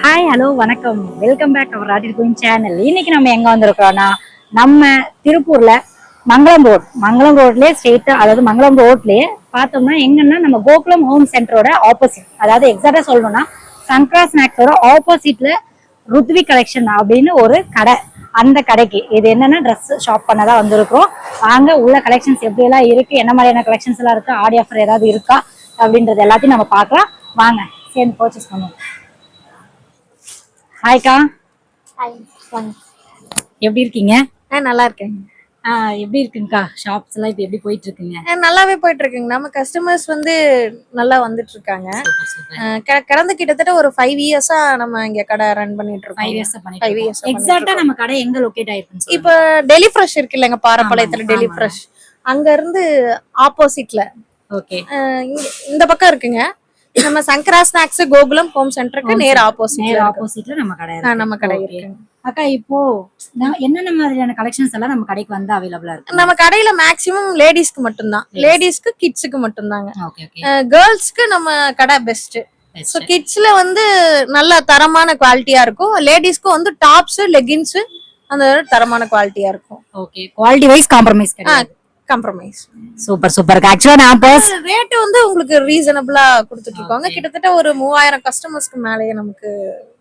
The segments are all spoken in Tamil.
ஹாய் ஹலோ வணக்கம், வெல்கம் பேக் அவர் ராட்டில் குயின் சேனல். இன்னைக்கு நம்ம எங்க வந்திருக்கோம்னா நம்ம திருப்பூர்ல மங்களம் ரோட்லயே ஸ்ட்ரெயிட்டா, அதாவது மங்களம் ரோட்லயே பார்த்தோம்னா எங்கன்னா நம்ம கோகுலம் ஹோம் சென்டரோட ஆப்போசிட், அதாவது எக்ஸாக்டா சொல்லணும்னா சங்கரா ஸ்நாக்ஸோட ஆப்போசிட்ல ருத்வி கலெக்ஷன் அப்படின்னு ஒரு கடை. அந்த கடைக்கு இது என்னன்னா ட்ரெஸ் ஷாப் பண்ணதான் வந்திருக்கோம். வாங்க உள்ள கலெக்ஷன்ஸ் எப்படி எல்லாம் இருக்கு, என்ன மாதிரியான கலெக்ஷன்ஸ் எல்லாம் இருக்கு, ஆடி ஆஃபர் ஏதாவது இருக்கா அப்படின்றது எல்லாத்தையும் நம்ம பார்க்கலாம். வாங்க சேர்ந்து பர்ச்சேஸ் பண்ணுவோம். ஹாய்க்கா. ஹாய் வாங்க. எப்படி இருக்கீங்க? நல்லா இருக்கேன். எப்படி இருக்குங்கக்கா ஷாப்ஸ் எல்லாம் இப்போ எப்படி போயிட்டு இருக்குங்க? நல்லாவே போயிட்டு இருக்குங்க. நம்ம கஸ்டமர்ஸ் நல்லா வந்துட்டு இருக்காங்க. கடந்த கிட்டத்தட்ட ஒரு 5 இயர்ஸா நம்ம இங்க கடை ரன் பண்ணிட்டு இருக்கோம். 5 இயர்ஸ். எக்ஸாக்ட்டா நம்ம கடை எங்க லொகேட் ஆயிருக்கு? இப்போ டெலி ஃப்ரெஷ் இருக்கு இல்லங்க, பாரப்பாளையத்துல டெலி ஃப்ரெஷ், அங்க இருந்து ஆப்போசிட்ல ஓகே இந்த பக்கம் இருக்குங்க. நம்ம சங்கரா ஸ்நாக்ஸ் கோகுலம் ஹோம் சென்டருக்கு நேர் ஆப்போசிட்ல நம்ம கடை இருக்கு. அக்கா இப்போ என்னென்ன மாதிரியான கலெக்ஷன்ஸ் எல்லாம் நம்ம கடைக்கு வந்து அவைலபிளா இருக்கு? நம்ம கடையில மேக்ஸிமம் லேடிஸ்க்கு மட்டும்தான், லேடிஸ்க்கு கிட்ஸுக்கு மட்டும்தாங்க. கேர்ள்ஸ்க்கு நம்ம கடை பெஸ்ட். சோ கிட்ஸ்ல நல்ல தரமான குவாலிட்டியா இருக்கும். லேடிஸ்க்கு டாப்ஸ் லெகின்ஸ் அந்த தரமான குவாலிட்டியா இருக்கும். ஓகே, குவாலிட்டி வைஸ் காம்ப்ரமைஸ் கிடையாது. காம்ப்ரமைஸ். Super super. ஆக்சுவலா நான் ரேட் உங்களுக்கு ரீசனபிளா கொடுத்துட்டு இருக்காங்க. கிட்டத்தட்ட ஒரு 3000 கஸ்டமர்ஸ்க்கு மேலேயே நமக்கு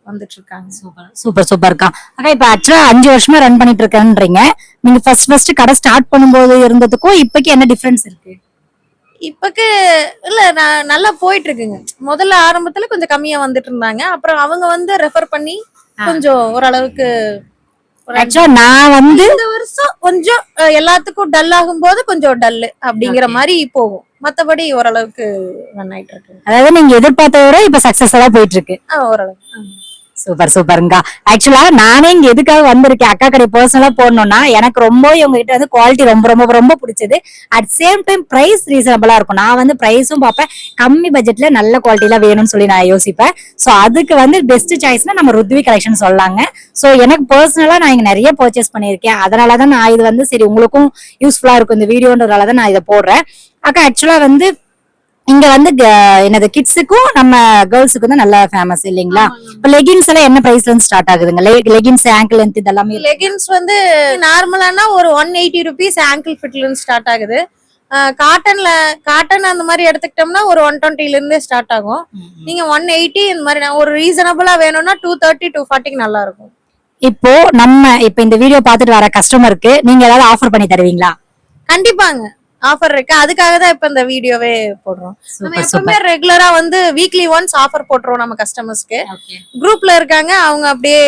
வந்துட்டு இருக்காங்க. சூப்பர் சூப்பர் சூப்பர்க்கா. அக்கா இப்ப ஆக்சுவலா 5 வருஷமா ரன் பண்ணிட்டு இருக்கேன்றீங்க. நீங்க ஃபர்ஸ்ட் கடை ஸ்டார்ட் பண்ணும்போது இருந்ததுக்கும் இப்பக்கு என்ன டிஃபரன்ஸ் இருக்கு? இப்பக்கு இல்ல நல்லா போயிட்டு இருக்குங்க. முதல்ல ஆரம்பத்துல கொஞ்சம் கம்மியா வந்துட்டு இருந்தாங்க. அப்புறம் அவங்க ரெஃபர் பண்ணி கொஞ்சம் ஓரளவுக்கு நான் இந்த வருஷம் கொஞ்சம் எல்லாத்துக்கும் டல் ஆகும் போது கொஞ்சம் டல் அப்படிங்கிற மாதிரி போகும். மத்தபடி ஓரளவுக்கு ரன் ஆயிட்டு இருக்கு. அதாவது நீங்க எதிர்பார்த்த விட இப்ப சக்சஸ்ஃபுல்லா போயிட்டு இருக்கு. ஓரளவுக்கு. சூப்பர் சூப்பருங்கா. ஆக்சுவலா நானே இங்க எதுக்காக வந்திருக்கேன், அக்கா கடை பர்சனலா போடணும்னா எனக்கு ரொம்ப இவங்க கிட்ட குவாலிட்டி ரொம்ப ரொம்ப ரொம்ப பிடிச்சது. அட் சேம் டைம் பிரைஸ் ரீசனபிளா இருக்கும். நான் பிரைஸும் பார்ப்பேன், கம்மி பட்ஜெட்ல நல்ல குவாலிட்டில வேணும்னு சொல்லி நான் யோசிப்பேன். சோ அதுக்கு பெஸ்ட் சாய்ஸ்னா நம்ம ருத்வி கலெக்ஷன் சொல்லலாங்க. சோ எனக்கு பர்சனலா நான் இங்க நிறைய பர்ச்சேஸ் பண்ணிருக்கேன். அதனாலதான் நான் இது சரி உங்களுக்கும் யூஸ்ஃபுல்லா இருக்கும் இந்த வீடியோன்றதாலதான் நான் இதை போடுறேன். அக்கா ஆக்சுவலா இங்க என்னது கிட்ஸுக்கும் நம்ம கேர்ள்ஸுக்கும் தான் நல்லா ஃபேமஸ் இல்லீங்களா? இப்ப லெகின்ஸ் எல்லாம் என்ன பிரைஸ்ல இருந்து ஸ்டார்ட் ஆகுதுங்க? லெகின்ஸ் ஆங்கிள் லென்த் இதெல்லாம் லெகின்ஸ் நார்மலானா ஒரு 180 rupees ஆங்கிள் ஃபிட்ல இருந்து ஸ்டார்ட் ஆகுது. காட்டன் அந்த மாதிரி எடுத்துக்கிட்டோம்னா ஒரு 120ல இருந்தே ஸ்டார்ட் ஆகும். நீங்க 180 இந்த மாதிரி ஒரு ரீசனபிளா வேணும்னா 230 240 நல்லா இருக்கும். இப்போ இந்த வீடியோ பாத்துட்டு வர கஸ்டமருக்கு நீங்க ஏதாவது ஆஃபர் பண்ணி தருவீங்களா? கண்டிப்பாங்க, ஆஃபர் இருக்கு. அதுக்காக தான் இப்ப இந்த வீடியோவே போடுறோம். நம்ம எப்பவுமே ரெகுலரா வீக்லி ஒன்ஸ் ஆஃபர் போட்டுருவோம் நம்ம கஸ்டமர்ஸ்க்கு. குரூப்ல இருக்காங்க, அவங்க அப்படியே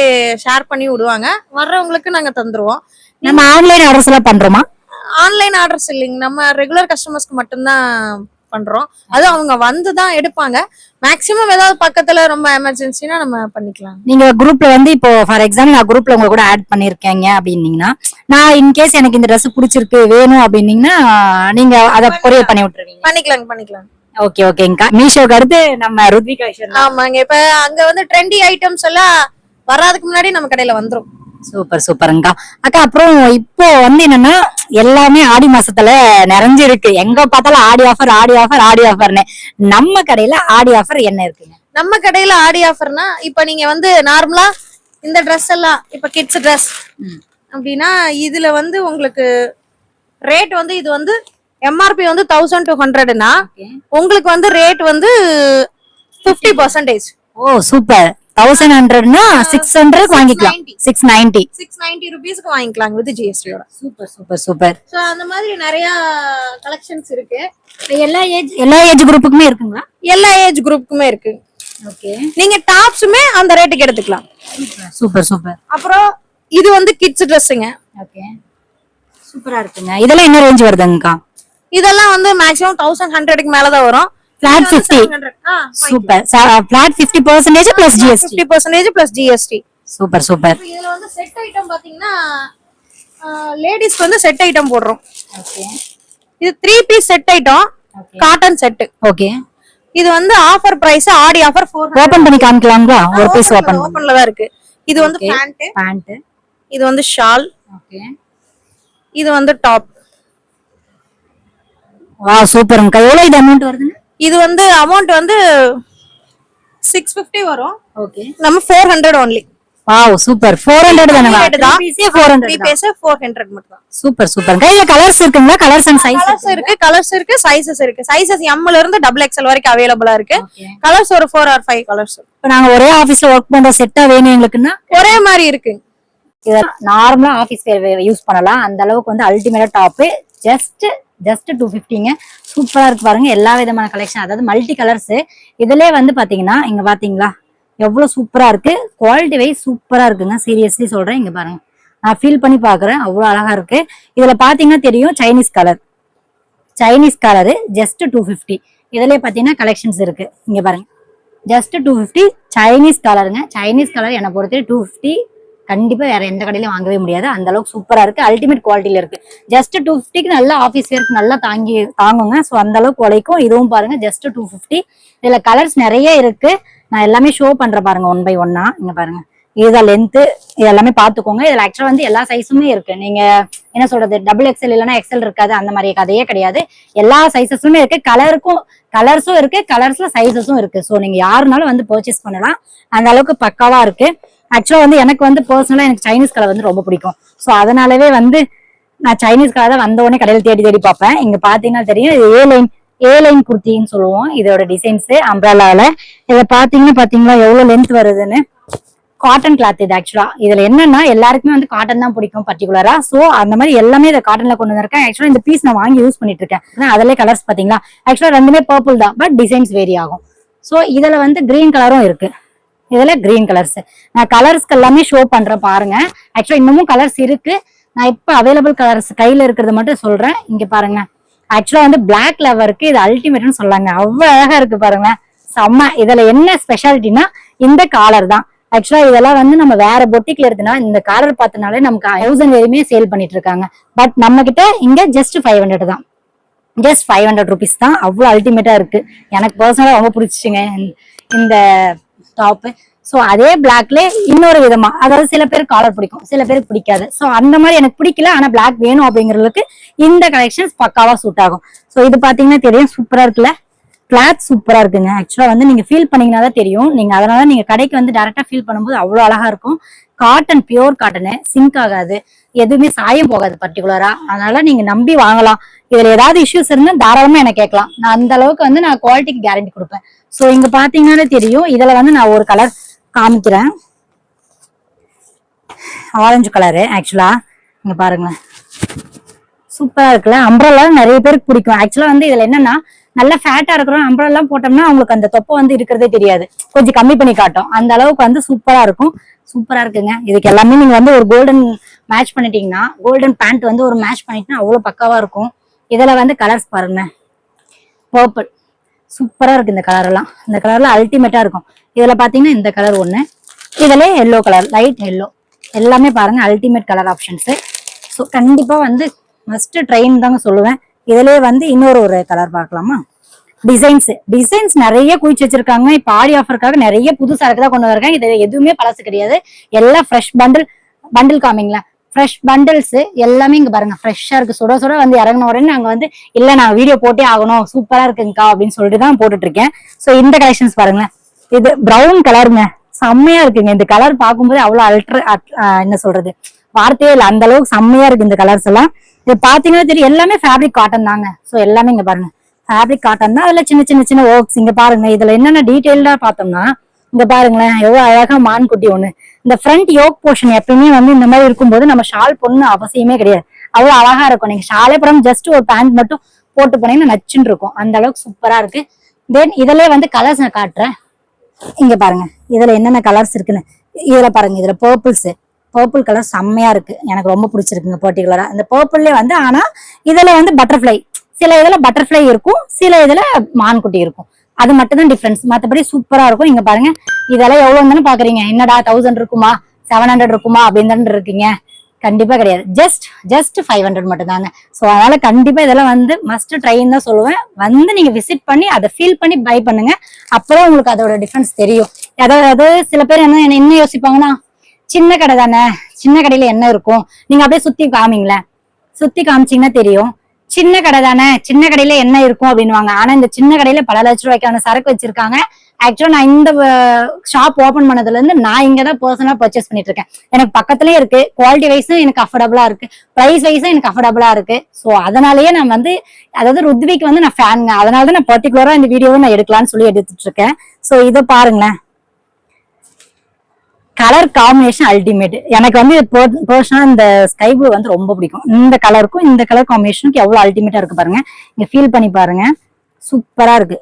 ஷேர் பண்ணி விடுவாங்க. வர்றவங்களுக்கு நாங்க தந்துருவோம். நம்ம ஆன்லைன் ஆர்டர்ஸ் எல்லாம் பண்றோமா? ஆன்லைன் ஆர்டர்ஸ் இல்லைங்க, நம்ம ரெகுலர் கஸ்டமர்ஸ்க்கு மட்டும்தான் பண்றோம். அது அவங்க வந்துதான் எடுப்பாங்க. மேக்ஸிமம் ஏதாவது பக்கத்துல ரொம்ப எமர்ஜென்சினா நம்ம பண்ணிக்கலாம். நீங்க குரூப்ல இப்போ ஃபார் எக்ஸாம்பிள் நான் குரூப்ல உங்க கூட ஆட் பண்ணிருக்கீங்க அப்படின்னீங்கன்னா, நான் இன்கேஸ் எனக்கு இந்த ட்ரெஸ் பிடிச்சிருக்கு வேணும் அப்படின்னீங்கன்னா நீங்க அதை கொரியர் பண்ணி விட்டுருவீங்க? பண்ணிக்கலாம். ஓகே ஓகேங்கா. மீஷோக்கு அடுத்து நம்ம ருத்வி கலெக்ஷன். ஆமாங்க, இப்ப அங்க ட்ரெண்டி ஐட்டம்ஸ் எல்லாம் வராதுக்கு முன்னாடி நம்ம கடையில வந்துரும். சூப்பர் சூப்பருங்கா. அக்கா அப்புறம் இப்போ என்னன்னா எல்லாமே ஆடி மாசத்துல நிறைஞ்சிருக்கு. எங்க பார்த்தாலும் ஆடி ஆஃபர் ஆடி ஆஃபர் ஆடி ஆஃபர்னு. நம்ம கடையில ஆடி ஆஃபர் என்ன இருக்குங்க? நம்ம கடையில ஆடி ஆஃபர்னா இப்ப நீங்க நார்மலா இந்த ட்ரெஸ் எல்லாம் இப்ப கிட்ஸ் ட்ரெஸ் அப்படின்னா இதுல உங்களுக்கு ரேட் இது எம்ஆர்பி 1200னா உங்களுக்கு ரேட் 50%. ஓ சூப்பர். 1100னா 600 வாங்கிக்கலாம். 690 ரூபீஸ்க்கு வாங்கிக்கலாம் வித் ஜிஎஸ்டியோட. Super super super. சோ அந்த மாதிரி நிறைய கலெக்ஷன்ஸ் இருக்கு. எல்லா ஏஜ் குரூப்புக்குமே இருக்குங்களா? எல்லா ஏஜ் குரூப்புக்குமே இருக்கு. ஓகே, நீங்க டாப்ஸுமே அந்த ரேட்டுக்கு எடுத்துக்கலாம். Super super. அப்புறம் இது கிட்ஸ் ட்ரெஸ்ஸுங்க. ஓகே, சூப்பரா இருக்குங்க. இதெல்லாம் என்ன ரேஞ்ச் வருதுங்கக்கா? இதெல்லாம் மேக்ஸிமம் 1100க்கு மேல தான் வரும். Flat 50. Super. Flat 50% plus GST. 50% plus GST. Super super. இதுல செட் ஐட்டம் பாத்தீங்கன்னா லேடிஸ்க்கு செட் ஐட்டம் போடுறோம். ஓகே, இது 3 piece set item, cotton set. Okay, இது offer price Aadi offer 400. Open பண்ணி காமிக்கலாங்களா? ஒரு பீஸ் ஓபன்ல தான் இருக்கு. இது பேண்ட், இது ஷால். ஓகே, இது டாப். வாவ் சூப்பர்ங்க. எவ்வளவு இது அமௌண்ட் வருதுங்க? இது அமௌண்ட் 650 வரும். ஓகே நம்ம 400 only. வாவ் சூப்பர் 400 தானே rate தான். 400 3 பீஸ் 400 மட்டும் தான். சூப்பர் சூப்பர் கையில கலர்ஸ் இருக்குங்களா கலர்ஸ் அண்ட் கலர்ஸ் இருக்கு சைஸஸ் இருக்கு. சைஸஸ் M ல இருந்து XXL வரைக்கும் அவேலபிளா இருக்கு. கலர்ஸ் ஒரு 4 or 5 கலர்ஸ். இப்போ நாங்க ஒரே ஆபீஸ்ல வர்க் பண்ற செட்டா வேணும் எங்களுக்குன்னா ஒரே மாதிரி இருக்கு. இத நார்மலா ஆபீஸ் வேர் யூஸ் பண்ணலாம். அந்த அளவுக்கு வந்து அல்டிமேட்டா டாப் ஜஸ்ட் 250ங்க. சூப்பரா இருக்கு பாருங்க. எல்லா விதமான கலெக்ஷன் அதாவது மல்டி கலர்ஸ். இதுலயே வந்து பாத்தீங்கன்னா இங்க பாத்தீங்களா எவ்வளவு சூப்பரா இருக்கு. குவாலிட்டி வைஸ் சூப்பரா இருக்குங்க. சீரியஸ்லி சொல்றேன். இங்க பாருங்க நான் ஃபீல் பண்ணி பாக்குறேன். அவ்வளவு அழகா இருக்கு. இதுல பாத்தீங்கன்னா தெரியும் சைனீஸ் கலர் ஜஸ்ட் 250. இதுலயே பாத்தீங்கன்னா கலெக்ஷன்ஸ் இருக்கு. இங்க பாருங்க ஜஸ்ட் 250 சைனீஸ் கலருங்க. சைனீஸ் கலர் என்னை பொறுத்தவரை 250 கண்டிப்பா வேற எந்த கடையிலும் வாங்கவே முடியாது. அந்த அளவுக்கு சூப்பரா இருக்கு. அல்டிமேட் குவாலிட்டியில இருக்கு. ஜஸ்ட் 250க்கு நல்லா ஆபீஸ் வேர்க்கு நல்லா தாங்குங்க. ஸோ அந்த அளவுக்கு உழைக்கும். இதுவும் பாருங்க ஜஸ்ட் 250. இதுல கலர்ஸ் நிறைய இருக்கு. நான் எல்லாமே ஷோ பண்றேன் பாருங்க 1 by 1. இங்க பாருங்க இதுதான் லென்த். இது எல்லாமே பாத்துக்கோங்க. இதுல ஆக்சுவலா வந்து எல்லா சைஸுமே இருக்கு. நீங்க என்ன சொல்றது XXL இல்லைன்னா எக்ஸல் இருக்காது அந்த மாதிரி கதையே கிடையாது. எல்லா சைசஸுமே இருக்கு. கலர்ஸும் இருக்கு. கலர்ஸ்ல சைசஸும் இருக்கு. ஸோ நீங்க யாருனாலும் வந்து பர்ச்சேஸ் பண்ணலாம். அந்த அளவுக்கு பக்காவா இருக்கு. ஆக்சுவலா வந்து எனக்கு வந்து பர்சனலா எனக்கு சைனீஸ் கலர் வந்து ரொம்ப பிடிக்கும். ஸோ அதனாலவே வந்து நான் சைனீஸ் கலர் தான் வந்த உடனே கடையில் தேடி பார்ப்பேன். இங்க பாத்தீங்கன்னா தெரியும் இது ஏ லைன் குர்த்தின்னு சொல்லுவோம். இதோட டிசைன்ஸ் அம்ப்ரெல்லால. இதை பாத்தீங்களா எவ்வளவு லென்த் வருதுன்னு. காட்டன் கிளாத் இது ஆக்சுவலா. இதுல என்னன்னா எல்லாருக்குமே வந்து காட்டன் தான் பிடிக்கும் பர்டிகுலரா. சோ அந்த மாதிரி எல்லாமே இதை காட்டன்ல கொண்டு வந்திருக்கேன். ஆக்சுவலா இந்த பீஸ் நான் வாங்கி யூஸ் பண்ணிட்டு இருக்கேன். அதுல கலர்ஸ் பாத்தீங்களா ஆக்சுவலா ரெண்டுமே பர்பிள் தான். பட் டிசைன்ஸ் வேரி ஆகும். சோ இதுல வந்து கிரீன் கலரும் இருக்கு. இதுல கிரீன் கலர்ஸ் நான் கலர்ஸ்க்கு எல்லாமே ஷோ பண்றேன் பாருங்க. ஆக்சுவலா இன்னமும் கலர்ஸ் இருக்கு. நான் இப்ப அவைலபிள் கலர்ஸ் கையில இருக்கிறது மட்டும் சொல்றேன். இங்க பாருங்க ஆக்சுவலா வந்து பிளாக் லெவருக்கு இது அல்டிமேட்னு சொல்லாங்க. அவ்வளவு அழகா இருக்கு பாருங்க. செம்ம. இதுல என்ன ஸ்பெஷாலிட்டினா இந்த காலர் தான். ஆக்சுவலா இதெல்லாம் வந்து நம்ம வேற பொட்டிக்ல எடுத்தனா இந்த காலர் பார்த்தனாலே நமக்கு 1000 வரையுமே சேல் பண்ணிட்டு இருக்காங்க. பட் நம்ம கிட்ட இங்க ஜஸ்ட் 500 தான். ஜஸ்ட் 500 rupees தான். அவ்வளவு அல்டிமேட்டா இருக்கு. எனக்கு பர்சனலா ரொம்ப பிடிச்சிச்சுங்க இந்த டாப். சோ அதே பிளாக்ல இன்னொரு விதமா அதாவது சில பேருக்கு காலர் பிடிக்கும் சில பேருக்கு பிடிக்காது. சோ அந்த மாதிரி எனக்கு பிடிக்கல ஆனா பிளாக் வேணும் அப்படிங்கிறதுக்கு இந்த கலெக்ஷன்ஸ் பக்காவா சூட் ஆகும். சோ இது பாத்தீங்கன்னா தெரியும் சூப்பரா இருக்குல்ல. கிளாத் சூப்பரா இருக்குங்க. ஆக்சுவலா வந்து நீங்க ஃபீல் பண்ணீங்கன்னா தான் தெரியும். நீங்க அதனால நீங்க கடைக்கு வந்து டைரக்டா ஃபீல் பண்ணும்போது அவ்வளவு அழகா இருக்கும். காட்டன் பியூர் காட்டனு சிங்க் ஆகாது. எதுவுமே சாயம் போகாது பர்டிகுலரா. அதனால நீங்க நம்பி வாங்கலாம். இதுல ஏதாவது இஷ்யூஸ் இருந்தா தாராளமா என்ன கேட்கலாம். நான் அந்த அளவுக்கு வந்து நான் குவாலிட்டிக்கு கேரண்டி கொடுப்பேன். சோ இங்க பாத்தீங்கன்னா தெரியும். இதுல வந்து நான் ஒரு கலர் காமிக்கிறேன். Orange colour. ஆக்சுவலா இங்க பாருங்களேன் சூப்பரா இருக்குல்ல. அம்ப்ரெல்லா நிறைய பேருக்கு பிடிக்கும். ஆக்சுவலா வந்து இதுல என்னன்னா நல்ல ஃபேட்டா இருக்கிறோம் அம்ப்ரெல்லா போட்டோம்னா அவங்களுக்கு அந்த தொப்பை வந்து இருக்கிறதே தெரியாது. கொஞ்சம் கம்மி பண்ணி காட்டும். அந்த அளவுக்கு வந்து சூப்பரா இருக்கும். சூப்பரா இருக்குங்க. இதுக்கு எல்லாமே நீங்க வந்து ஒரு கோல்டன் மேட்ச் பண்ணிட்டீங்கன்னா கோல்டன் பேண்ட் வந்து ஒரு மேட்ச் பண்ணிட்டீங்கன்னா அவ்வளவு பக்காவா இருக்கும். இதுல வந்து கலர்ஸ் பாருங்க. பர்பிள் சூப்பரா இருக்கு. இந்த கலர் எல்லாம் இந்த கலர்ல அல்டிமேட்டா இருக்கும். இதுல பாத்தீங்கன்னா இந்த கலர் ஒண்ணு. இதுல எல்லோ கலர் லைட் எல்லோ எல்லாமே பாருங்க அல்டிமேட் கலர் ஆப்ஷன்ஸ். ஸோ கண்டிப்பா வந்து மஸ்ட் ட்ரைன் தாங்க சொல்லுவேன். இதுலயே வந்து இன்னொரு கலர் பார்க்கலாமா. டிசைன்ஸ் நிறைய குவிச்சு வச்சிருக்காங்க. இப்ப ஆடி ஆஃபருக்காக நிறைய புது சரக்கு தான் கொண்டு வந்திருக்காங்க. இது எதுவுமே பழசு கிடையாது. எல்லாம் ஃப்ரெஷ் பண்டில் காமிங்களா. ஃப்ரெஷ் பண்டில்ஸ் எல்லாமே இங்க பாருங்க ஃப்ரெஷ்ஷா இருக்கு. சுட சுட வந்து இறங்கின உடனே நாங்க வந்து இல்ல நான் வீடியோ போட்டே ஆகணும் சூப்பரா இருக்குங்கக்கா அப்படின்னு சொல்லிட்டு தான் போட்டுட்டு இருக்கேன். சோ இந்த கலெக்ஷன்ஸ் பாருங்க. இது பிரவுன் கலருங்க. செம்மையா இருக்குங்க. இந்த கலர் பார்க்கும்போது அவ்வளவு என்ன சொல்றது வார்த்தையே இல்லை. அந்த அளவுக்கு செம்மையா இருக்கு இந்த கலர்ஸ் எல்லாம். இது பாத்தீங்கன்னா தெரியும் எல்லாமே ஃபேப்ரிக் காட்டன் தாங்க. சோ எல்லாமே இங்க பாருங்க ஃபேப்ரிக் காட்டன் தான். அதுல சின்ன ஒர்க்ஸ் இங்க பாருங்க. இதுல என்னென்ன டீடைல்டா பார்த்தோம்னா இங்க பாருங்களேன் எவ்வளவு அழகா மான் குட்டி ஒண்ணு. இந்த ஃப்ரண்ட் யோக் போர்ஷன் எப்பயுமே வந்து இந்த மாதிரி இருக்கும்போது நம்ம ஷால் பொண்ணு அவசியமே கிடையாது. அவ்வளவு அழகா இருக்கும். நீங்க ஷாலே புறம் ஜஸ்ட் ஒரு பேண்ட் மட்டும் போட்டு போனீங்கன்னா நச்சுன்னு இருக்கும். அந்த அளவுக்கு சூப்பரா இருக்கு. தென் இதுல வந்து கலர்ஸ் நான் காட்டுறேன். இங்க பாருங்க இதுல என்னென்ன கலர்ஸ் இருக்குன்னு. இதுல பாருங்க இதுல பர்பிள் கலர் செம்மையா இருக்கு. எனக்கு ரொம்ப பிடிச்சிருக்குங்க பர்டிகுலரா. இந்த பர்பிள்ல வந்து ஆனா இதுல வந்து பட்டர்ஃபிளை சில இதுல பட்டர்ஃபிளை இருக்கும் சில இதுல மான்குட்டி இருக்கும். அது மட்டும் தான் டிஃபரன்ஸ். மற்றபடி சூப்பரா இருக்கும். இங்க பாருங்க இதெல்லாம் எவ்வளவுன்னு பாக்குறீங்க. என்னடா 1000 இருக்குமா 700 இருக்குமா அப்படின்னு இருக்கீங்க. கண்டிப்பா கிடையாது. ஜஸ்ட் 500 மட்டும் தாங்க. சோ அதனால கண்டிப்பா இதெல்லாம் வந்து மஸ்ட் ட்ரைன்னு தான் சொல்லுவேன். வந்து நீங்க விசிட் பண்ணி அதை ஃபீல் பண்ணி பை பண்ணுங்க. அப்பதான் உங்களுக்கு அதோட டிஃபரன்ஸ் தெரியும். அதாவது சில பேர் என்ன யோசிப்பாங்கன்னா சின்ன கடை தானே சின்ன கடையில என்ன இருக்கும் நீங்க அப்படியே சுத்தி காமிங்களேன். சுத்தி காமிச்சீங்கன்னா தெரியும். சின்ன கடை தானே, சின்ன கடையில என்ன இருக்கும் அப்படின்னுவாங்க. ஆனா இந்த சின்ன கடையில பல லட்ச ரூபாய்க்கான சரக்கு வச்சிருக்காங்க. ஆக்சுவலா நான் இந்த ஷாப் ஓபன் பண்ணதுல இருந்து நான் இங்கதான் பர்சனலா பர்ச்சேஸ் பண்ணிட்டு இருக்கேன். எனக்கு பக்கத்துலயே இருக்கு, குவாலிட்டி வைஸும் எனக்கு அஃபோர்டபுளா இருக்கு, பிரைஸ் வைஸும் எனக்கு அஃபோர்டபுளா இருக்கு. சோ அதனாலயே நான் வந்து அதாவது ருத்விக்கு வந்து நான் ஃபேனுங்க. அதனாலதான் நான் பர்டிகுலரா இந்த வீடியோவை நான் எடுக்கலாம்னு சொல்லி எடுத்துட்டு இருக்கேன். சோ இதை பாருங்களேன், கலர் காம்பினேஷன் அல்டிமேட். எனக்கு வந்து பர்சனலா இந்த ஸ்கை ப்ளூ வந்து ரொம்ப பிடிக்கும். இந்த கலருக்கும் இந்த கலர் காம்பினேஷனுக்கு எவ்வளவு அல்டிமேட்டா இருக்கு பாருங்க. நீங்க ஃபீல் பண்ணி பாருங்க, சூப்பரா இருக்கு.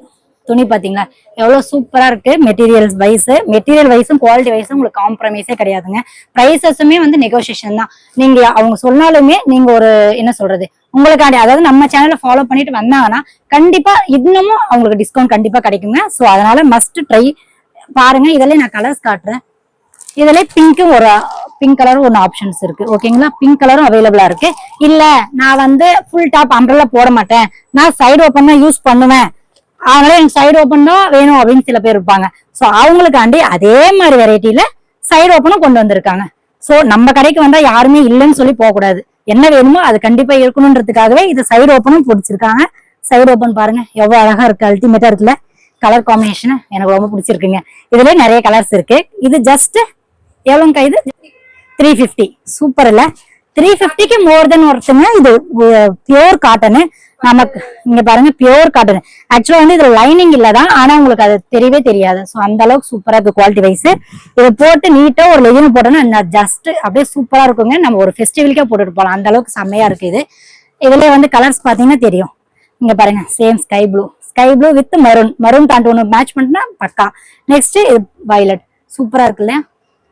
துணி பாத்தீங்களா எவ்வளவு சூப்பரா இருக்கு. மெட்டீரியல் வைஸும் குவாலிட்டி வைஸும் உங்களுக்கு காம்ப்ரமைஸே கிடையாதுங்க. பிரைசஸுமே வந்து நெகோசியேஷன் தான். நீங்க அவங்க சொன்னாலுமே நீங்க ஒரு என்ன சொல்றது உங்களுக்காண்டி, அதாவது நம்ம சேனலை ஃபாலோ பண்ணிட்டு வந்தாங்கன்னா கண்டிப்பா இன்னமும் அவங்களுக்கு டிஸ்கவுண்ட் கண்டிப்பா கிடைக்குங்க. சோ அதனால மஸ்ட் ட்ரை பாருங்க. இதுல நான் கலர்ஸ் காட்டுறேன். இதுல பிங்க் கலரும் ஒன்னு ஆப்ஷன்ஸ் இருக்கு. ஓகேங்களா, பிங்க் கலரும் அவைலபிளா இருக்கு. இல்ல நான் வந்து ஃபுல் டாப் அம்பரல்லா போட மாட்டேன், நான் சைடு ஓப்பன் தான் யூஸ் பண்ணுவேன், அதனால எனக்கு சைடு ஓப்பன் தான் வேணும் அப்படின்னு சில பேர் இருப்பாங்க. சோ அவங்களுக்காண்டி அதே மாதிரி வெரைட்டில சைடு ஓப்பனும் கொண்டு வந்திருக்காங்க. சோ நம்ம கடைக்கு வந்தா யாருமே இல்லைன்னு சொல்லி போக கூடாது. என்ன வேணுமோ அது கண்டிப்பா இருக்கணும்ன்றதுக்காகவே இது சைடு ஓப்பனும் பிடிச்சிருக்காங்க. சைடு ஓப்பன் பாருங்க எவ்வளவு அழகா இருக்கு, அல்டிமேட்டா இருக்குல்ல. கலர் காம்பினேஷன் எனக்கு ரொம்ப பிடிச்சிருக்குங்க. இதுல நிறைய கலர்ஸ் இருக்கு. இது ஜஸ்ட் எவ்வளவுங்க, இது 350. சூப்பர் இல்ல, 350க்கு மோர் தென் ஒருத்தங்க. இது பியோர் காட்டனு. நமக்கு இங்க பாருங்க பியோர் காட்டன். ஆக்சுவலா வந்து இதுல லைனிங் இல்லதான், ஆனா உங்களுக்கு அது தெரியவே தெரியாது. சோ அந்த அளவுக்கு சூப்பரா இருக்கு குவாலிட்டி வைஸ். இதை போட்டு நீட்டா ஒரு லெகின் போட்டோம்னா ஜஸ்ட் அப்படியே சூப்பரா இருக்குங்க. நம்ம ஒரு ஃபெஸ்டிவலுக்கே போட்டுட்டு போகலாம், அந்த அளவுக்கு செம்மையா இருக்கு இது. இதுல வந்து கலர்ஸ் பாத்தீங்கன்னா தெரியும். இங்க பாருங்க same sky blue with maroon pant ஒன்று மேட்ச் பண்ணினா பக்கா. நெக்ஸ்ட் வயலட் சூப்பரா இருக்குல்ல.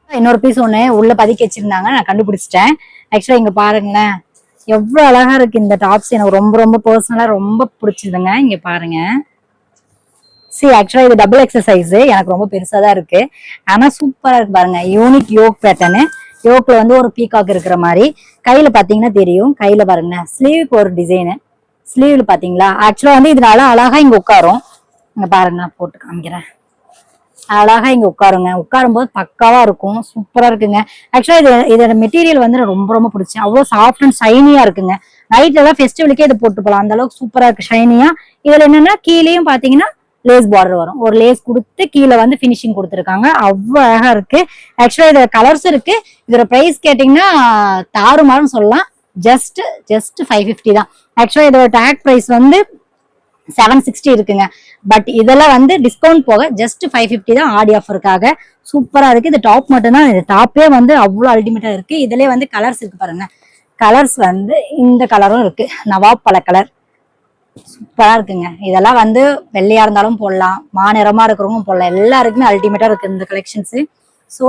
இன்னொரு பீஸ் ஒண்ணு உள்ள பதுக்கி வச்சிருந்தாங்க, நான் கண்டுபிடிச்சிட்டேன். ஆக்சுவலா இங்க பாருங்களேன் எவ்வளவு அழகா இருக்கு இந்த டாப்ஸ். எனக்கு ரொம்ப ரொம்ப பர்சனலா ரொம்ப பிடிச்சதுங்க. இங்க பாருங்க, ஆக்சுவலா இது டபுள் எக்ஸசைஸ், எனக்கு ரொம்ப பெருசா தான் இருக்கு. ஆனா சூப்பரா இருக்கு பாருங்க. யூனிக் யோக் பேட்டர்னு, யோக்ல வந்து ஒரு பீகாக் இருக்கிற மாதிரி. கையில பாத்தீங்கன்னா தெரியும், கையில பாருங்க ஸ்லீவுக்கு ஒரு டிசைனு. ஸ்லீவ்ல பாத்தீங்களா, ஆக்சுவலா வந்து இதனால அழகா இங்க உட்காரும். இங்க பாருங்க நான் போட்டு காமிக்கிறேன். அழகா இங்க உட்காருங்க, உட்காரும் போது பக்காவா இருக்கும், சூப்பரா இருக்குங்க. ஆக்சுவலா இதோட மெட்டீரியல் வந்து ரொம்ப ரொம்ப பிடிச்சேன். அவ்வளவு சாஃப்ட் அண்ட் ஷைனியா இருக்குங்க. நைட்ல எல்லாம் ஃபெஸ்டிவலுக்கே இதை போட்டு போலாம், அந்த அளவுக்கு சூப்பரா இருக்கு ஷைனியா. இதுல என்னன்னா கீழேயும் பாத்தீங்கன்னா லேஸ் பார்டர் வரும், ஒரு லேஸ் கொடுத்து கீழே வந்து பினிஷிங் கொடுத்துருக்காங்க. அவ்வளவு அழகா இருக்கு. ஆக்சுவலா இதோட கலர்ஸ் இருக்கு. இதோட பிரைஸ் கேட்டீங்கன்னா தாறுமாறுன்னு சொல்லலாம். ஜஸ்ட் 550 தான். ஆக்சுவலா இதோட டேக் பிரைஸ் வந்து 760 இருக்குங்க. பட் இதெல்லாம் வந்து டிஸ்கவுண்ட் போக ஜஸ்ட் 550 தான் ஆடி ஆஃபருக்காக. சூப்பரா இருக்கு. இது டாப் மட்டும் தான், இது டாப்பே வந்து அவ்வளவு அல்டிமேட்டா இருக்கு. இதுலயே வந்து கலர்ஸ் இருக்கு பாருங்க. கலர்ஸ் வந்து இந்த கலரும் இருக்கு, நவாப் பல கலர், சூப்பரா இருக்குங்க. இதெல்லாம் வந்து வெள்ளையா இருந்தாலும் போடலாம், மாநிறமா இருக்கிறவங்க போடலாம், எல்லாருக்குமே அல்டிமேட்டா இருக்கு இந்த கலெக்ஷன்ஸ். ஸோ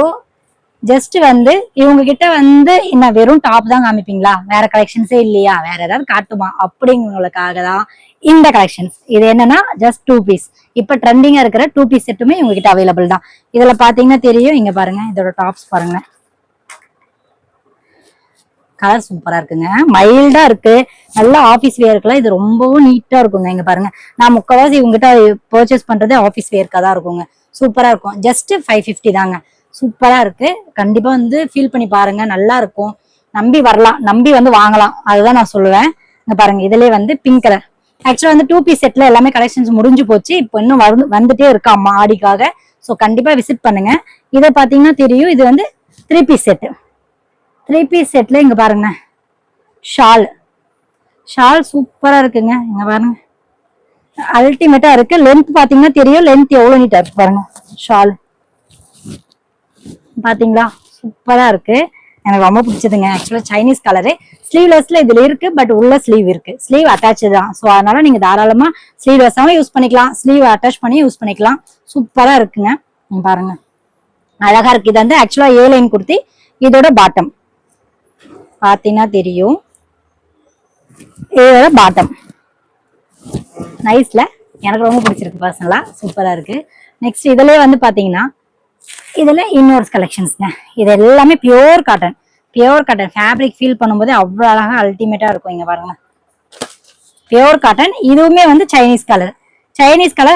ஜஸ்ட் வந்து இவங்க கிட்ட வந்து என்ன வெறும் டாப் தான் காமிப்பீங்களா, வேற கலெக்ஷன்ஸே இல்லையா, வேற ஏதாவது காட்டுமா அப்படிங்கிறவங்களுக்காக தான் இந்த கலெக்ஷன்ஸ். இது என்னன்னா ஜஸ்ட் 2 பீஸ். இப்ப ட்ரெண்டிங்கா இருக்கிற 2 பீஸ் செட்டுமே இவங்க கிட்ட அவைலபிள் தான். இதுல பாத்தீங்கன்னா தெரியும். இங்க பாருங்க இதோட டாப்ஸ் பாருங்க, கலர் சூப்பரா இருக்குங்க, மைல்டா இருக்கு, நல்ல ஆபீஸ் வேர்க்குலாம் இது ரொம்பவும் நீட்டா இருக்குங்க. இங்க பாருங்க, நான் முக்கவாசி இவங்ககிட்ட பர்ச்சேஸ் பண்றது ஆபீஸ் வேர்க்கா தான் இருக்குங்க. சூப்பரா இருக்கும். ஜஸ்ட் 550 தாங்க. சூப்பரா இருக்கு. கண்டிப்பா வந்து ஃபீல் பண்ணி பாருங்க, நல்லா இருக்கும். நம்பி வரலாம், நம்பி வந்து வாங்கலாம், அதுதான் நான் சொல்லுவேன். இங்க பாருங்க இதுலயே வந்து பிங்க் கலர். ஆக்சுவலா வந்து 2 பீஸ் செட்ல எல்லாமே கலெக்ஷன்ஸ் முடிஞ்சு போச்சு. இப்போ இன்னும் வந்துட்டே இருக்கா அம்மா ஆடிக்காக. சோ கண்டிப்பா விசிட் பண்ணுங்க. இதை பாத்தீங்கன்னா தெரியும், இது வந்து 3 பீஸ் செட். 3 பீஸ் செட்ல இங்க பாருங்க ஷால் சூப்பரா இருக்குங்க. இங்க பாருங்க அல்டிமேட்டா இருக்கு. லென்த் பாத்தீங்கன்னா தெரியும், லென்த் எவ்வளவு நீட்டா இருக்கு பாருங்க. ஷால் பாத்தீங்களா சூப்பரா இருக்கு, எனக்கு ரொம்ப பிடிச்சதுங்க. ஆக்சுவலா சைனீஸ் கலரு, ஸ்லீவ்லெஸ்ல இதுல இருக்கு, பட் உள்ள ஸ்லீவ் இருக்கு, ஸ்லீவ் அட்டாச் தான். சோ அதனால நீங்க தாராளமா ஸ்லீவ்லெஸ்ஸாவும் யூஸ் பண்ணிக்கலாம், ஸ்லீவ் அட்டாச் பண்ணி யூஸ் பண்ணிக்கலாம். சூப்பரா இருக்குங்க. பாருங்க அழகா இருக்கு. இது வந்து ஆக்சுவலா ஏ லைன் குர்த்தி. இதோட பாட்டம் பாத்தீங்கன்னா தெரியும், இதோட பாட்டம் நைஸ்ல, எனக்கு ரொம்ப பிடிச்சிருக்கு பர்சனலா, சூப்பரா இருக்கு. நெக்ஸ்ட் இதுலயே வந்து பாத்தீங்கன்னா இதுல இன்னொரு கலெக்ஷன்ஸ்ங்க. இது எல்லாமே பியோர் காட்டன் ஃபேப்ரிக் ஃபீல் பண்ணும்போது அவ்வளவு அழகா அல்டிமேட்டா இருக்கும். இங்க பாருங்க பியோர் காட்டன். இதுவுமே வந்து சைனீஸ் கலர்.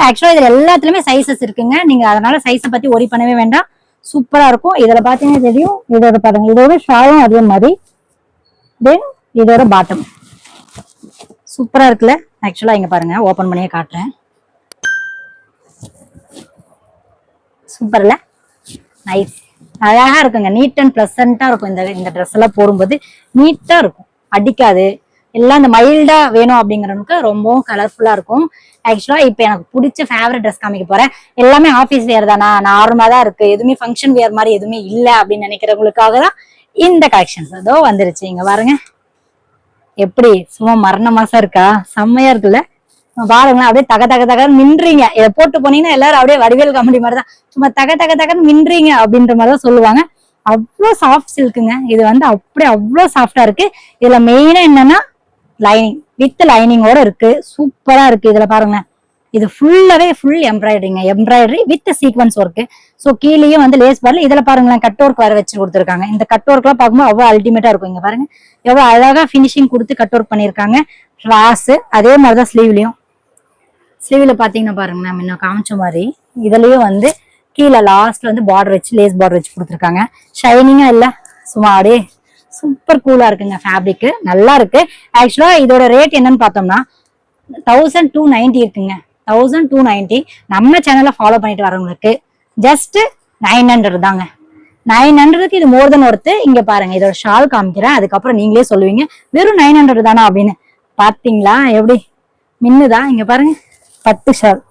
ஆக்சுவலா இதுல எல்லாத்துலயுமே சைசஸ் இருக்குங்க. நீங்க அதனால சைஸை பத்தி ஒரி பண்ணவே வேண்டாம், சூப்பரா இருக்கும். இதுல பாத்தீங்கன்னா தெரியும், இதோட பாருங்க, இதோட ஷாலும் அதே மாதிரி, தென் இதோட பாட்டம் சூப்பரா இருக்குல்ல. ஆக்சுவலா இங்க பாருங்க, ஓபன் பண்ணியே காட்டுறேன். சூப்பர்ல, நைஸ், அழகா இருக்குங்க. நீட் அண்ட் பிளசண்டா இருக்கும். இந்த ட்ரெஸ் எல்லாம் போடும்போது நீட்டா இருக்கும், அடிக்காது. எல்லாம் இந்த மைல்டா வேணும் அப்படிங்கிறவனுக்கு ரொம்பவும் கலர்ஃபுல்லா இருக்கும். ஆக்சுவலா இப்ப எனக்கு பிடிச்ச ஃபேவரட் ட்ரெஸ் காமிக்க போறேன். எல்லாமே ஆபீஸ் வேர் தானா, நார்மலா தான் இருக்கு, எதுவுமே ஃபங்க்ஷன் வேர் மாதிரி எதுவுமே இல்ல அப்படின்னு நினைக்கிறவங்களுக்காக தான் இந்த கலெக்ஷன்ஸ் அதோ வந்துருச்சு. இங்க பாருங்க, எப்படி சும்மா மரண மாசம் இருக்கா, செம்மையா இருக்குல்ல. பாருங்களேன், அப்படியே தக தக தகன்னு மின்றீங்க. இதை போட்டு போனீங்கன்னா எல்லாரும் அப்படியே வடிவேல் காமெடி மாதிரிதான் சும்மா தக தக தகன்னு மின்றீங்க அப்படின்ற மாதிரிதான் சொல்லுவாங்க. அவ்வளவு சாஃப்ட் சில்க்குங்க. இது வந்து அப்படியே அவ்வளவு சாஃப்டா இருக்கு. இதுல மெயினா என்னன்னா லைனிங், வித் லைனிங்கோட இருக்கு. சூப்பரா இருக்கு. இதுல பாருங்களேன், இது ஃபுல்லாவே ஃபுல் எம்ப்ராய்டரிங்க, embroidery with sequins work. So கீழேயும் வந்து லேஸ் பார்ல இதுல பாருங்களேன் கட் ஒர்க் வர வச்சு கொடுத்துருக்காங்க. இந்த கட் ஒர்க் எல்லாம் பார்க்கும்போது அவ்வளவு அல்டிமேட்டா இருக்கும். இங்க பாருங்க எவ்வளவு அழகா பினிஷிங் கொடுத்து கட் ஒர்க் பண்ணிருக்காங்க. ராஸ் அதே மாதிரிதான் ஸ்லீவ்லயும். ஸ்லீவ்ல பாத்தீங்கன்னா பாருங்க, நம்ம இன்னும் காமிச்ச மாதிரி இதுலயும் வந்து கீழே லாஸ்ட்ல வந்து பார்டர் வச்சு லேஸ் பார்டர் வச்சு கொடுத்துருக்காங்க. ஷைனிங்கா இல்ல, சும்மா அப்படியே சூப்பர் கூலா இருக்குங்க. ஃபேப்ரிக் நல்லா இருக்கு. ஆக்சுவலா இதோட ரேட் என்னன்னு பார்த்தோம்னா 1290 இருக்குங்க. 1290. நம்ம சேனலை ஃபாலோ பண்ணிட்டு வரவங்களுக்கு ஜஸ்ட் 900 தாங்க. 900க்கு இது மோர் தென் ஒர்த்து. இங்க பாருங்க, இதோட ஷால் காமிக்கிறேன், அதுக்கப்புறம் நீங்களே சொல்லுவீங்க வெறும் 900 தானா அப்படின்னு. பாத்தீங்களா எப்படி மின்னுதா? இங்க பாருங்க, பட்டு ஷால்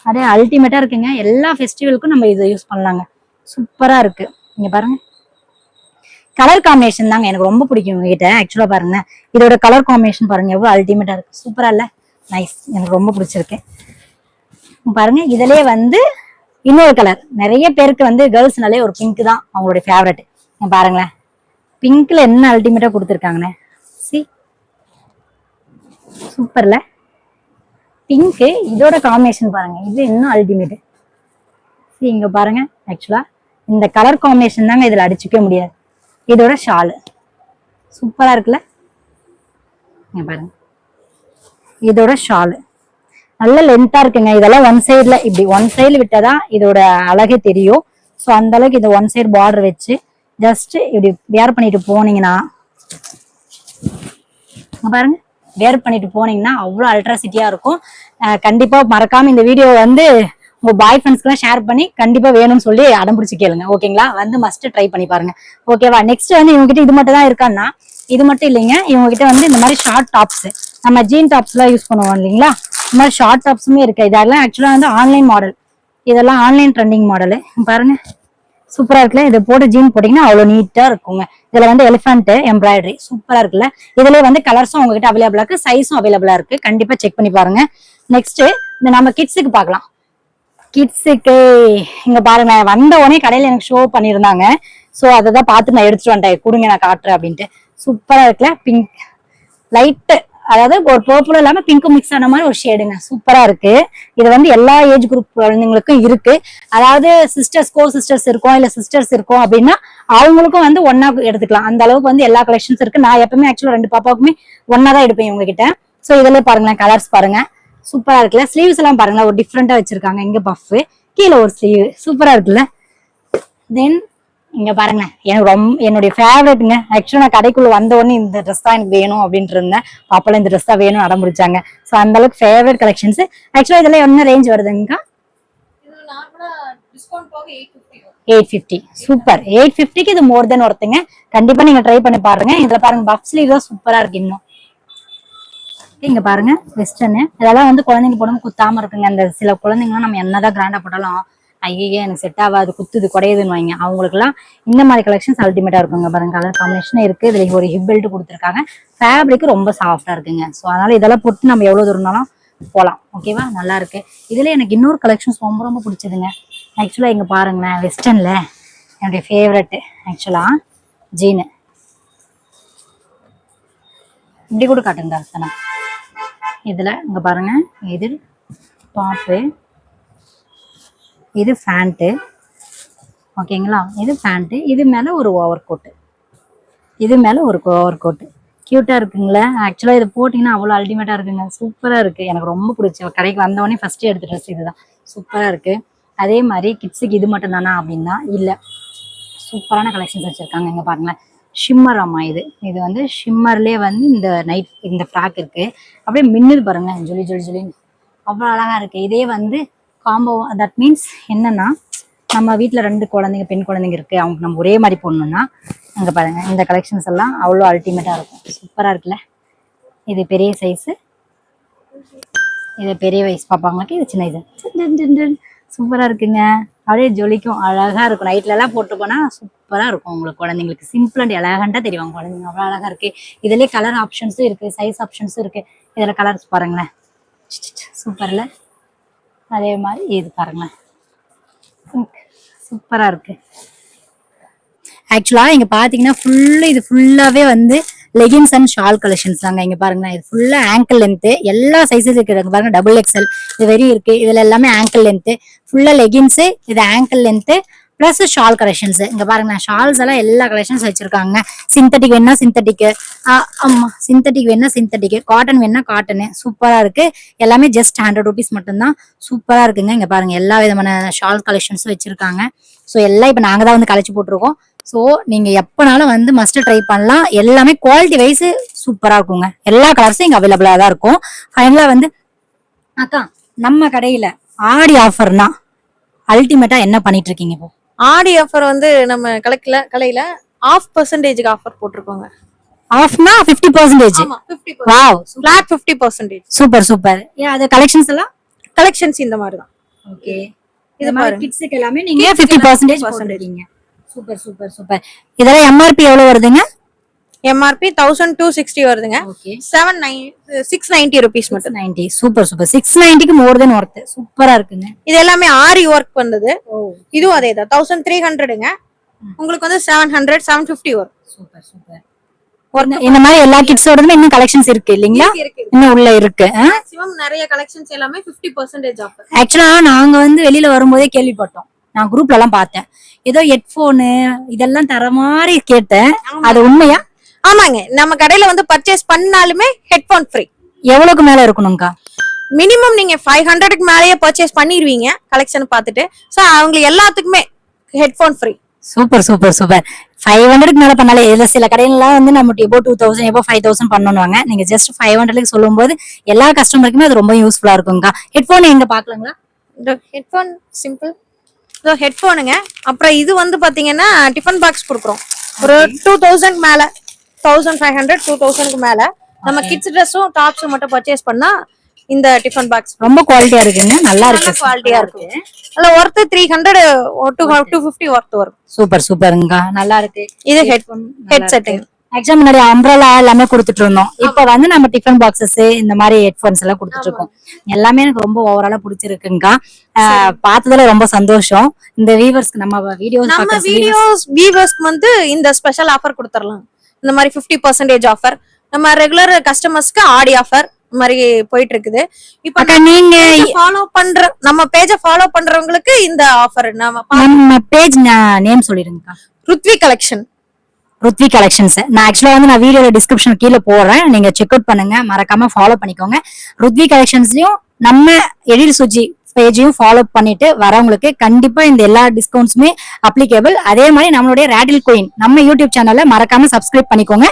அதே அல்டிமேட்டா இருக்குங்க. எல்லா ஃபெஸ்டிவலுக்கும் நம்ம இதை யூஸ் பண்ணலாங்க. சூப்பரா இருக்கு. இங்க பாருங்க, கலர் காம்பினேஷன் தாங்க எனக்கு ரொம்ப பிடிக்கும் உங்ககிட்ட. ஆக்சுவலா பாருங்க, இதோட கலர் காம்பினேஷன் பாருங்க எவ்வளவு அல்டிமேட்டா இருக்கு. சூப்பரா இல்ல, நைஸ், எனக்கு ரொம்ப பிடிச்சிருக்கு. பாருங்க, இதுலயே வந்து இன்னொரு கலர், நிறைய பேருக்கு வந்து கேர்ள்ஸ்னாலே ஒரு பிங்க் தான் அவங்களுடைய ஃபேவரட். பாருங்களேன், பிங்க்ல என்ன அல்டிமேட்டா கொடுத்துருக்காங்கன்னு. சி சூப்பர்ல, பிங்க் இதோட காம்பினேஷன் பாருங்க, இது இன்னும் அல்டிமேட். இங்க பாருங்க, ஆக்சுவலா இந்த கலர் காம்பினேஷன் தாங்க இதுல அடிச்சுக்க முடியாது. இதோட ஷாலு சூப்பரா இருக்குல்ல. இங்க பாருங்க, இதோட ஷாலு நல்ல லென்த்தா இருக்குங்க. இதெல்லாம் ஒன் சைட்ல இப்படி ஒன் சைடுல விட்டாதான் இதோட அழகே தெரியும். ஸோ அந்த அளவுக்கு இந்த ஒன் சைடு பார்டர் வச்சு ஜஸ்ட் இப்படி வேர் பண்ணிட்டு போனீங்கன்னா பாருங்க, வேர் பண்ணிட்டு போனீங்கன்னா அவ்வளவு அல்ட்ராசிட்டியா இருக்கும். கண்டிப்பா மறக்காம இந்த வீடியோ வந்து உங்க பாய் ஃப்ரெண்ட்ஸ்க்கு எல்லாம் ஷேர் பண்ணி கண்டிப்பா வேணும்னு சொல்லி அடம்பிடிச்சு கேளுங்க. ஓகேங்களா, வந்து மஸ்ட் ட்ரை பண்ணி பாருங்க. ஓகேவா, நெக்ஸ்ட் வந்து இவங்க கிட்ட இது மட்டும் தான் இருக்கான்னா, இது மட்டும் இல்லைங்க, இவங்க கிட்ட வந்து இந்த மாதிரி ஷார்ட் டாப்ஸ், நம்ம ஜீன் டாப்ஸ் எல்லாம் யூஸ் பண்ணுவோம் இல்லைங்களா, இந்த மாதிரி ஷார்ட் டாப்ஸுமே இருக்கு. இதெல்லாம் ஆக்சுவலா வந்து ஆன்லைன் மாடல், இதெல்லாம் ஆன்லைன் ட்ரெண்டிங் மாடலு. பாருங்க சூப்பரா இருக்குல்ல. இதை போட்டு ஜீன் போட்டீங்கன்னா அவ்வளவு நீட்டா இருக்குங்க. இதுல வந்து எலிஃபென்ட் எம்ப்ராய்டரி சூப்பரா இருக்குல்ல. இதுல வந்து கலர்ஸும் உங்ககிட்ட அவைலபிளா இருக்கு, சைஸும் அவைலபிளா இருக்கு. கண்டிப்பா செக் பண்ணி பாருங்க. நெக்ஸ்ட் இந்த நம்ம கிட்ஸுக்கு பார்க்கலாம். கிட்ஸுக்கு இங்க பாருங்க, வந்த உடனே கடையில எனக்கு ஷோ பண்ணிருந்தாங்க. சோ அததான் பார்த்து நான் எடுத்துட்டு வந்துட்டேன், கொடுங்க நான் காட்டுறேன் அப்படின்ட்டு. சூப்பரா இருக்குல்ல, பிங்க் லைட், அதாவது ஒரு பர்பிளும் இல்லாம பிங்க்கும் மிக்ஸ் ஆன மாதிரி ஒரு ஷேடுங்க. சூப்பரா இருக்கு. இது வந்து எல்லா ஏஜ் குரூப் குழந்தைங்களுக்கும் இருக்கு. அதாவது சிஸ்டர்ஸ் இருக்கும், இல்ல சிஸ்டர்ஸ் இருக்கும் அப்படின்னா அவங்களுக்கும் வந்து ஒன்னா எடுத்துக்கலாம். அந்த அளவுக்கு வந்து எல்லா கலெக்ஷன்ஸ் இருக்கு. நான் எப்பவுமே ஆக்சுவலா 2 பாப்பாவுக்குமே ஒன்னா தான் எடுப்பேன் இவங்க கிட்ட. சோ இதுல பாருங்களேன், கலர்ஸ் பாருங்க சூப்பரா இருக்குல்ல. ஸ்லீவ்ஸ் எல்லாம் பாருங்களேன், ஒரு டிஃப்ரெண்டா வச்சிருக்காங்க. இங்க பஃப், கீழே ஒரு ஸ்லீவ், சூப்பரா இருக்குல்ல. தென் இங்க பாருங்க, எனக்கு ரொம்ப என்னுடைய ஃபேவரட்ங்க. ஆக்சுவலா நான் கடைக்குள்ள வந்த உடனே இந்த ட்ரெஸ் தான் எனக்கு வேணும் அப்படின்ட்டு இருந்தேன். பாப்பால இந்த ட்ரெஸ் தான் வேணும் அடம் பிடிச்சாங்க. ஸோ அந்த அளவுக்கு ஃபேவரட் கலெக்ஷன்ஸ். ஆக்சுவலா இதுல என்ன ரேஞ்ச் வருதுங்க? 850. சூப்பர், 850க்கு இது மோர் தென் ஒருத்தங்க. கண்டிப்பா நீங்க ட்ரை பண்ணி பாருங்க. இதுல பாருங்க பஃப் ஸ்லீவ் தான் சூப்பரா இருக்கு. இன்னும் இங்க பாருங்க வெஸ்டர்னு, இதெல்லாம் வந்து குழந்தைங்க போடும் குத்தாம இருக்குங்க. அந்த சில குழந்தைங்கலாம் நம்ம என்னதான் கிராண்டா போட்டாலும் ஐயே எனக்கு செட் ஆகாது, குத்துது குடையுதுன்னு வாங்க, அவங்களுக்கு எல்லாம் இந்த மாதிரி கலெக்ஷன்ஸ் அல்டிமேட்டா இருக்குங்க. பாருங்க கலர் காம்பினேஷன் இருக்கு. இதுல ஒரு ஹிப் பெல்ட் கொடுத்துருக்காங்க. ஃபேப்ரிக் ரொம்ப சாஃப்டா இருக்குங்க. ஸோ அதனால இதெல்லாம் போட்டு நம்ம எவ்வளவு தூரம்னாலும் போலாம். ஓகேவா, நல்லா இருக்கு. இதுல எனக்கு இன்னொரு கலெக்ஷன்ஸ் ரொம்ப ரொம்ப பிடிச்சதுங்க. ஆக்சுவலா இங்க பாருங்களேன், வெஸ்டர்ன்ல என்னுடைய ஃபேவரட் ஆக்சுவலா ஜீனு. இப்படி கூட காட்டுங்க அர்த்தனா. இதுல இங்க பாருங்க, இது டாப்பு, இது பேண்ட். ஓகேங்களா, இது பேண்ட், இது மேல ஒரு ஓவர் கோட், இது மேல ஒரு ஓவர் கோட். கியூட்டா இருக்குங்களா. ஆக்சுவலா இது போட்டீங்கன்னா அவ்வளவு அல்டிமேட்டா இருக்குங்க. சூப்பரா இருக்கு, எனக்கு ரொம்ப பிடிச்ச. கடைக்கு வந்தவொடனே ஃபர்ஸ்ட் எடுத்த ட்ரெஸ் இதுதான். சூப்பரா இருக்கு. அதே மாதிரி கிட்ஸுக்கு இது மட்டும் தானா அப்படின்னா இல்ல, சூப்பரான கலெக்ஷன்ஸ் வச்சிருக்காங்க. இங்க பாருங்களேன், ஷிம்மர் ஆமா இது வந்து ஷிம்மர்லயே வந்து இந்த நைட் இந்த ஃப்ராக் இருக்கு. அப்படியே மின்னுது பாருங்க, ஜொலி ஜொலி ஜொலின்னு அவ்வளவு அழகா இருக்கு. இதே வந்து காம்போ, தட் மீன்ஸ் என்னன்னா நம்ம வீட்டுல 2 குழந்தைங்க பெண் குழந்தைங்க இருக்கு, அவங்க நம்ம ஒரே மாதிரி போடணும்னா அங்க பாருங்க இந்த கலெக்ஷன்ஸ் எல்லாம் அவ்வளோ அல்டிமேட்டா இருக்கும். சூப்பரா இருக்குல்ல. இது பெரிய சைஸ், இது பெரிய வயசு பாப்பாங்களுக்கு, இது சின்ன இது. சூப்பரா இருக்குங்க. அப்படியே ஜொலிக்கும், அழகா இருக்கும். நைட்ல எல்லாம் போட்டு போனா சூப்பரா இருக்கும் உங்களுக்கு. குழந்தைங்களுக்கு சிம்பிள் அண்ட் எலகண்டா தெரியும் குழந்தைங்க, அவ்வளவு அழகா இருக்கு. இதுலயே கலர் ஆப்ஷன்ஸும் இருக்கு, சைஸ் ஆப்ஷன்ஸும் இருக்கு. இதுல கலர்ஸ் பாருங்களேன், சூப்பர்ல. அதே மாதிரி இது பாருங்களேன், சூப்பரா இருக்கு. ஆக்சுவலா இங்க பாத்தீங்கன்னா இது ஃபுல்லாவே வந்து லெகின்ஸ் அண்ட் ஷால் கலெக்ஷன்ஸ் தாங்க. இங்க பாருங்க, இது ஃபுல்லா ஆங்கிள் லென்த், எல்லா சைஸஸ் இருக்கு பாருங்க. டபுள் எக்ஸ்எல் இது வெரி இருக்கு. இதுல எல்லாமே ஆங்கிள் லென்த், ஃபுல்லா லெகின்ஸ், இது ankle length plus shawl collections. இங்க பாருங்க, ஷால்ஸ் எல்லாம் எல்லா கலெக்ஷன்ஸ் வச்சிருக்காங்க. சிந்தட்டிக் வேணா சிந்தட்டிக், ஆமா சிந்தட்டிக் வேணா சிந்தட்டிக், காட்டன் வேணா காட்டன். சூப்பரா இருக்கு. எல்லாமே ஜஸ்ட் 100 rupees மட்டும்தான். சூப்பரா இருக்குங்க. இங்க பாருங்க, எல்லா விதமான ஷால் கலெக்ஷன்ஸும் வச்சிருக்காங்க. ஸோ எல்லாம் இப்ப நாங்க தான் வந்து கழிச்சு போட்டிருக்கோம். ஸோ நீங்க எப்பனாலும் வந்து மஸ்ட் ட்ரை பண்ணலாம். எல்லாமே குவாலிட்டி வைஸ் சூப்பரா இருக்குங்க. எல்லா கலர்ஸும் இங்க அவைலபிளா தான் இருக்கும். ஃபைனலா வந்து அக்கா, நம்ம கடையில ஆடி ஆஃபர்னா அல்டிமேட்டா என்ன பண்ணிட்டு இருக்கீங்க இப்போ? ஆடி ஆஃபர் வந்து நம்ம கலையில 0.5% ஆஃபர் போட்டிருக்கோங்க. ஆஃப்னா 50%. ஆமா 50%. Wow, flat 50%. Super super. அது கலெக்ஷன்ஸ் எல்லாம் கலெக்ஷன்ஸ் இந்த மாதிரி தான். ஓகே, இது மாதிரி கிட்ஸ்க்கு எல்லாமே நீங்க 50% போட்டுறீங்க. Super super super. இதெல்லாம் எம்ஆர்பி எவ்வளவு வருதுங்க? எம்ஆர்பி 1260 வருதுங்க. 690 rupees மட்டும். 90. Super super. 690க்கு மோர் தென் ஒர்த். சூப்பரா இருக்குங்க. இது எல்லாமே ஆரி ஒர்க் வந்தது. இதுவும் அதே தான் 1300ங்க. உங்களுக்கு வந்து 700 750 வரும். Super super. இந்த மாதிரி எல்லா கிட்ஸோடதுமே இன்னும் கலெக்ஷன்ஸ் இருக்கு இல்லீங்களா? இன்னும் உள்ள இருக்கு. மேக்ஸिमम நிறைய கலெக்ஷன்ஸ் எல்லாமே 50% ஆஃபர். ஆக்சுவலா நாங்க வந்து வெளியில வரும்போதே கேள்விப்பட்டோம். நான் குரூப்ல எல்லாம் பார்த்தேன். ஏதோ ஹெட்போனு இதெல்லாம் தர மாதிரி கேட்டேன். அது உண்மையா? ஆமாங்க, நம்ம கடையில வந்து பர்ச்சேஸ் பண்ணாலுமே ஹெட்போன் ஃப்ரீ. எவ்வளவுக்கு மேல இருக்கணும்க்கா? மினிமம் நீங்க 500க்கு மேலயே பர்ச்சேஸ் பண்ணிடுவீங்க கலெக்ஷன் பார்த்துட்டு. சோ அவங்க எல்லாத்துக்குமே headphone free. Super super super. 500க்கு மேல பண்ணாலே, இதுல சில கடையிலாம் வந்து நம்ம எபோ 2000 எபோ 5000 பண்ணணுவாங்க. நீங்க ஜஸ்ட் 500க்கு சொல்லும் போது எல்லா கஸ்டமருக்குமே அது ரொம்ப யூஸ்ஃபுல்லா இருக்கும்க்கா. ஹெட்போன் எங்க பாக்கலாங்களா? இந்த ஹெட்போன் சிம்பிள் ஹெட்போனுங்க. அப்புறம் இது வந்து பாத்தீங்கன்னா டிஃபன் பாக்ஸ் கொடுக்குறோம். ஒரு 2000 மேல, 1500 2000க்கு மேல நம்ம கிட்ஸ் ட்ரெஸ்ஸும் டாப்ஸும் மட்டும் பர்ச்சேஸ் பண்ணா இந்த டிஃபன் பாக்ஸ் ரொம்ப குவாலிட்டியா இருக்குங்க. நல்லா இருக்கு, குவாலிட்டியா இருக்கு. நல்ல ஒர்த் 300 250 ஒர்த் வரும். சூப்பர் சூப்பருங்க, நல்லா இருக்கு. இது ஹெட்போன் ஹெட்செட். ஆக்சுவலா முன்னாடி அம்ப்ரலா எல்லாமே கொடுத்துட்டு இருந்தோம். இப்ப வந்து நம்ம டிஃபன் பாக்ஸஸ் இந்த மாதிரி ஹெட்போன்ஸ் எல்லாம் கொடுத்துட்டு இருக்கோம். எல்லாமே எனக்கு ரொம்ப ஓவராலா பிடிச்சிருக்குங்கா. பார்த்ததுல ரொம்ப சந்தோஷம். இந்த வீவர்ஸ்க்கு நம்ம வீவர்ஸ்க்கு வந்து இந்த ஸ்பெஷல் ஆஃபர் கொடுத்துடலாம். இந்த மாதிரி 50% ஆஃபர். நம்ம ரெகுலர் கஸ்டமர்ஸ்க்கு ஆடி ஆஃபர் மாதிரி போயிட்டு இருக்குது. இப்ப நீங்க ஃபாலோ பண்ற நம்ம பேஜ ஃபாலோ பண்றவங்களுக்கு இந்த ஆஃபர். நம்ம page name சொல்லிடுங்கக்கா. Ruthvi collection. Ruthvi collections. நான் ஆக்சுவலா வந்து நான் வீடியோல டிஸ்கிரிப்ஷன் கீழே போடுறேன், நீங்க செக் அவுட் பண்ணுங்க, மறக்காம ஃபாலோ பண்ணிக்கோங்க. ருத்வி கலெக்ஷன்ஸ்லயும் நம்ம எழில் சுஜி பேஜையும் ஃபாலோ பண்ணிட்டு வரவங்களுக்கு கண்டிப்பா இந்த எல்லா டிஸ்கவுண்ட்ஸுமே அப்ளிகேபிள். அதே மாதிரி நம்மளுடைய ரேடில் கோயின் நம்ம யூடியூப் சேனல்ல மறக்காம சப்ஸ்கிரைப் பண்ணிக்கோங்க.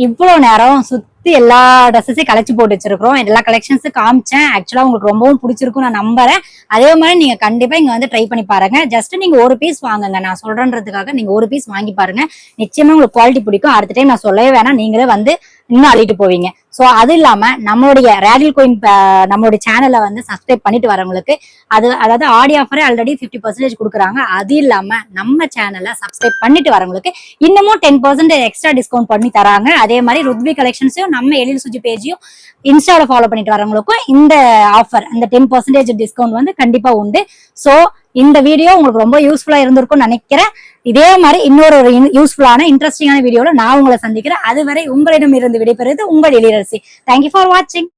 இவ்வளவு நேரம் சுத்தி எல்லா ட்ரெஸ்ஸையும் கலெக்ட் போட்டு வச்சிருக்கோம். எல்லா கலெக்ஷன்ஸும் காமிச்சேன். ஆக்சுவலா உங்களுக்கு ரொம்பவும் பிடிச்சிருக்கும் நான் நம்புறேன். அதே மாதிரி நீங்க கண்டிப்பா இங்க வந்து ட்ரை பண்ணி பாருங்க. ஜஸ்ட் நீங்க ஒரு பீஸ் வாங்குங்க, நான் சொல்றேன்றதுக்காக நீங்க ஒரு பீஸ் வாங்கி பாருங்க. நிச்சயமா உங்களுக்கு குவாலிட்டி பிடிக்கும். அடுத்த டைம் நான் சொல்லவே வேணாம், நீங்களே வந்து இன்னும் அள்ளிட்டு போவீங்க. சோ அது இல்லாம நம்மளுடைய ரேடில் கோயின் நம்மளுடைய சேனலை வந்து சப்ஸ்கிரைப் பண்ணிட்டு வரவங்களுக்கு அதாவது ஆடி ஆஃபரே ஆல்ரெடி 50% கொடுக்குறாங்க. அது இல்லாம நம்ம சேனலை சப்ஸ்கிரைப் பண்ணிட்டு வரவங்களுக்கு இன்னமும் 10% எக்ஸ்ட்ரா டிஸ்கவுண்ட் பண்ணி தராங்க. அதே மாதிரி ருத்வி கலெக்ஷன்ஸையும் நம்ம எழில் சுஜி பேஜையும் இன்ஸ்டால ஃபாலோ பண்ணிட்டு வரவங்களுக்கும் இந்த ஆஃபர், அந்த 10% டிஸ்கவுண்ட் வந்து கண்டிப்பா உண்டு. சோ இந்த வீடியோ உங்களுக்கு ரொம்ப யூஸ்ஃபுல்லா இருந்திருக்கும்னு நினைக்கிறேன். இதே மாதிரி இன்னொரு யூஸ்ஃபுல்லான இன்ட்ரெஸ்டிங்கான வீடியோல நான் உங்களை சந்திக்கிறேன். அதுவரை உங்களிடம் இருந்து விடைபெறுவது உங்கள் எழிலரசி. தேங்க்யூ ஃபார் வாட்சிங்.